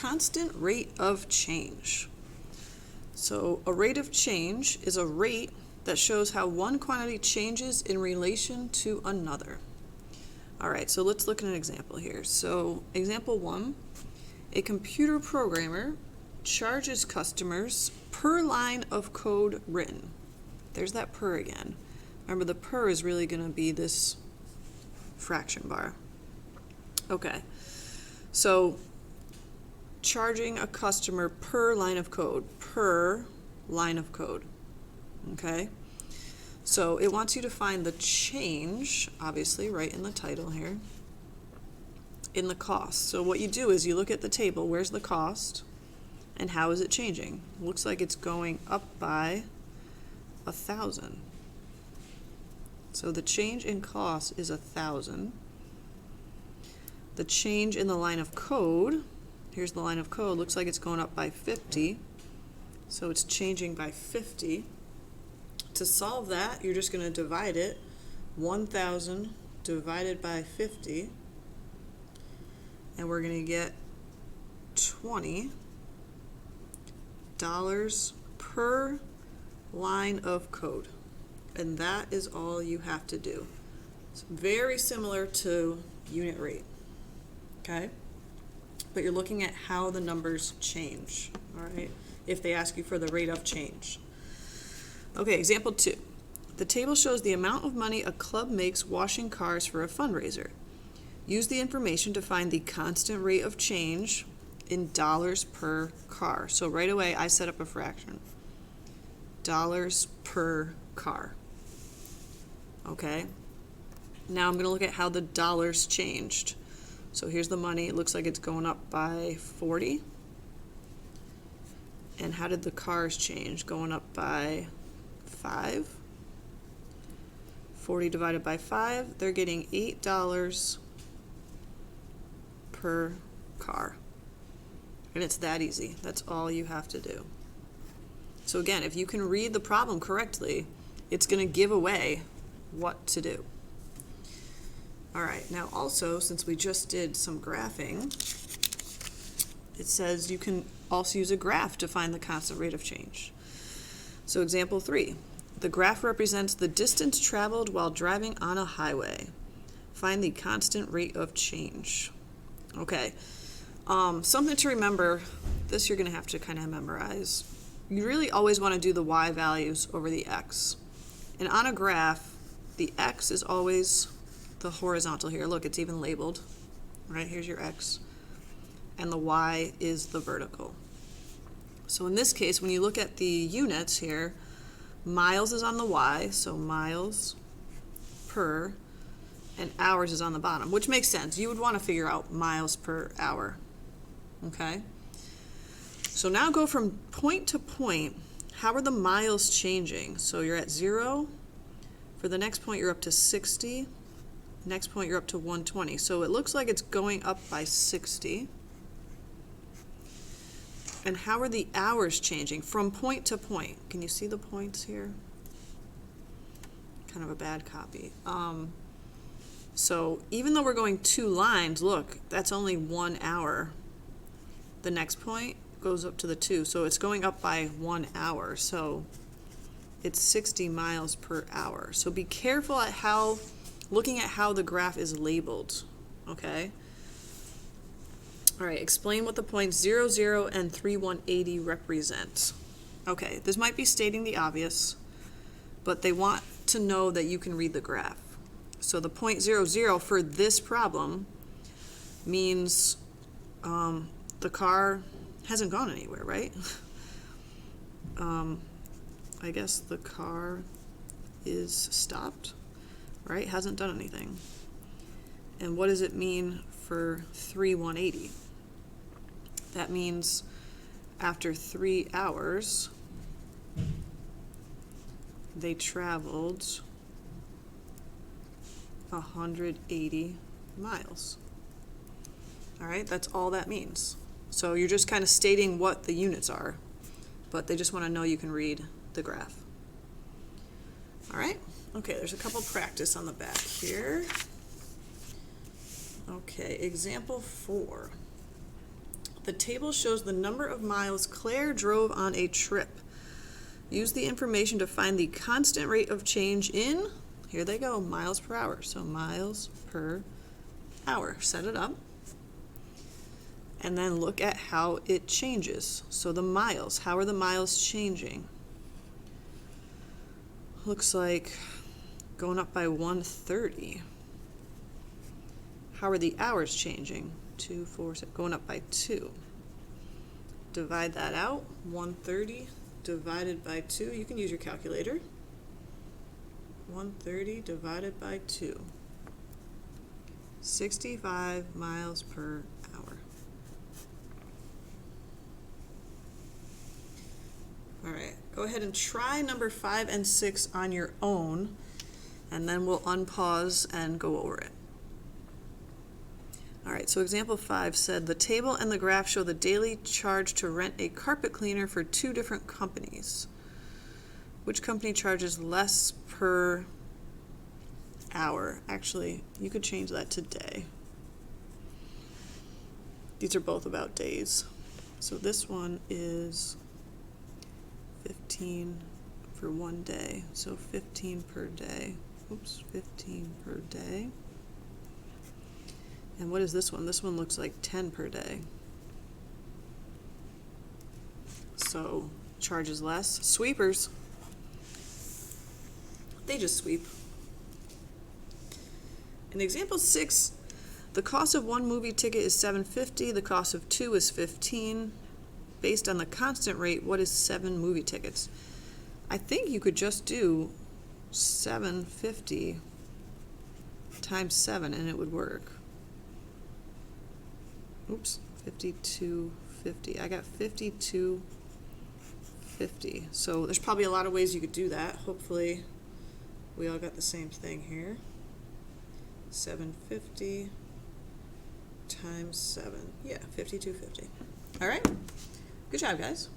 constant rate of change. So a rate of change is a rate that shows how one quantity changes in relation to another. All right, so let's look at an example here. So example 1, a computer programmer charges customers per line of code written. There's that per again. Remember, the per is really going to be this fraction bar. Okay, so charging a customer per line of code, okay? So it wants you to find the change, obviously, right in the title here, in the cost. So what you do is you look at the table, where's the cost, and how is it changing? Looks like it's going up by 1,000. So the change in cost is 1,000. The change in the line of code, here's the line of code, looks like it's going up by 50. So it's changing by 50. To solve that, you're just going to divide it. 1,000 divided by 50. And we're going to get $20 per line of code. And that is all you have to do. It's very similar to unit rate. Okay? But you're looking at how the numbers change, all right, if they ask you for the rate of change. Okay, example 2. The table shows the amount of money a club makes washing cars for a fundraiser. Use the information to find the constant rate of change in dollars per car. So right away, I set up a fraction. Dollars per car. Okay? Now I'm going to look at how the dollars changed. So here's the money. It looks like it's going up by 40. And how did the cars change? Going up by 5. 40 divided by 5, they're getting $8 per car. And it's that easy. That's all you have to do. So again, if you can read the problem correctly, it's going to give away what to do. All right, now also, since we just did some graphing, it says you can also use a graph to find the constant rate of change. So example 3, the graph represents the distance traveled while driving on a highway. Find the constant rate of change. Okay, something to remember, this you're going to have to kind of memorize. You really always want to do the y values over the x. And on a graph, the x is always the horizontal here. Look, it's even labeled. Right, here's your x. And the y is the vertical. So in this case, when you look at the units here, miles is on the y, so miles per, and hours is on the bottom, which makes sense. You would want to figure out miles per hour. Okay? So now go from point to point. How are the miles changing? So you're at 0. For the next point, you're up to 60. Next point, you're up to 120. So it looks like it's going up by 60. And how are the hours changing from point to point? Can you see the points here? Kind of a bad copy. So even though we're going 2 lines, look, that's only 1 hour. The next point goes up to the 2. So it's going up by 1 hour. So it's 60 miles per hour. So be careful at looking at how the graph is labeled, okay? All right, explain what the points 0, 0, and 3, 180 represent. Okay, this might be stating the obvious, but they want to know that you can read the graph. So the point 0, 0 for this problem means the car hasn't gone anywhere, right? I guess the car is stopped, right? Hasn't done anything. And what does it mean for 3, 180? That means after 3 hours, they traveled 180 miles. All right, that's all that means. So you're just kind of stating what the units are, but they just want to know you can read the graph. All right, okay, there's a couple practice on the back here. Okay, example 4. The table shows the number of miles Claire drove on a trip. Use the information to find the constant rate of change in, here they go, miles per hour. So miles per hour. Set it up. And then look at how it changes. So the miles, how are the miles changing? Looks like going up by 130. How are the hours changing? 2, 4, 6, going up by 2. Divide that out, 130 divided by 2. You can use your calculator. 130 divided by 2. 65 miles per hour. All right, go ahead and try number 5 and 6 on your own, and then we'll unpause and go over it. All right, so example 5 said the table and the graph show the daily charge to rent a carpet cleaner for 2 different companies. Which company charges less per hour? Actually, you could change that to day. These are both about days. So this one is 15 for 1 day. So 15 per day. Oops, 15 per day. And what is this one? This one looks like 10 per day. So charges less. Sweepers, they just sweep. In example 6, the cost of 1 movie ticket is $7.50. The cost of 2 is $15. Based on the constant rate, what is 7 movie tickets? I think you could just do $7.50 times 7 and it would work. Oops, 52.50. I got 52.50. So there's probably a lot of ways you could do that. Hopefully we all got the same thing here. 750 times 7. Yeah, 52.50. All right. Good job, guys.